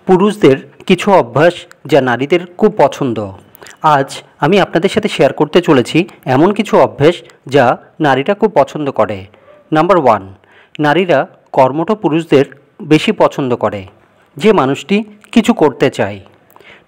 পুরুষদের কিছু অভ্যাস যা নারীদের খুব পছন্দ। আজ আমি আপনাদের সাথে শেয়ার করতে চলেছি এমন কিছু অভ্যাস যা নারীরা খুব পছন্দ করে। নাম্বার 1, নারীরা কর্মঠ পুরুষদের বেশি পছন্দ করে। যে মানুষটি কিছু করতে চায়।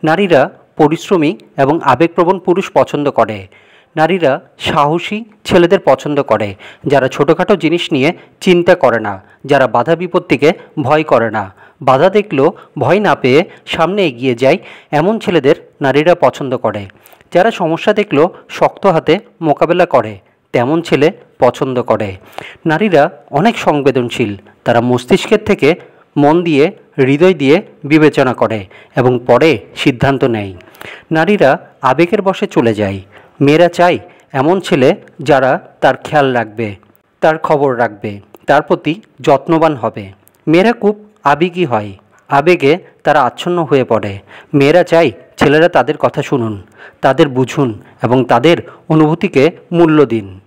নারীরা পরিশ্রমী এবং আবেগপ্রবণ পুরুষ পছন্দ করে। নারীরা সাহসী ছেলেদের পছন্দ করে, যারা ছোটোখাটো জিনিস নিয়ে চিন্তা করে না, যারা বাধা বিপত্তিকে ভয় করে না, বাধা দেখলেও ভয় না পেয়ে সামনে এগিয়ে যায় এমন ছেলেদের নারীরা পছন্দ করে। যারা সমস্যা দেখলেও শক্ত হাতে মোকাবেলা করে তেমন ছেলে পছন্দ করে। নারীরা অনেক সংবেদনশীল, তারা মস্তিষ্কের থেকে মন দিয়ে, হৃদয় দিয়ে বিবেচনা করে এবং পরে সিদ্ধান্ত নেয়। নারীরা আবেগের বশে চলে যায়। মেয়েরা চায় এমন ছেলে যারা তার খেয়াল রাখবে, তার খবর রাখবে, তার প্রতি যত্নবান হবে। মেয়েরা খুব আবেগী হয়, আবেগে তারা আচ্ছন্ন হয়ে পড়ে। মেয়েরা চায় ছেলেরা তাদের কথা শুনুন, তাদের বুঝুন এবং তাদের অনুভূতিকে মূল্য দিন।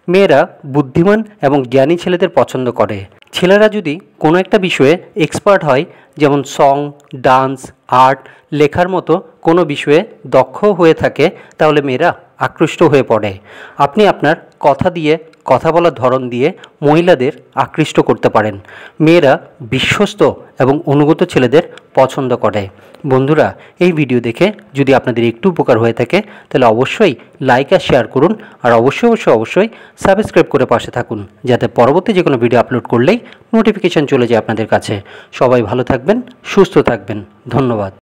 মেয়েরা বুদ্ধিমান এবং জ্ঞানী ছেলেদের পছন্দ করে। ছেলেরা যদি কোনো একটা বিষয়ে এক্সপার্ট হয়, যেমন সং, ডান্স, আর্ট, লেখার মতো কোনো বিষয়ে দক্ষ হয়ে থাকে, তাহলে মেয়েরা আকৃষ্ট হয়ে পড়ে। আপনি আপনার কথা দিয়ে, কথা বলার ধরন দিয়ে মহিলাদের আকৃষ্ট করতে পারেন। মেয়েরা বিশ্বস্ত এবং অনুগত ছেলেদের পছন্দ করে। বন্ধুরা, এই ভিডিও দেখে যদি আপনাদের একটু উপকার হয়ে থাকে তাহলে অবশ্যই লাইক আর শেয়ার করুন, আর অবশ্যই সাবস্ক্রাইব করে পাশে থাকুন, যাতে পরবর্তী যে কোনো ভিডিও আপলোড করলেই নোটিফিকেশান চলে যায় আপনাদের কাছে। সবাই ভালো থাকবেন, সুস্থ থাকবেন। ধন্যবাদ।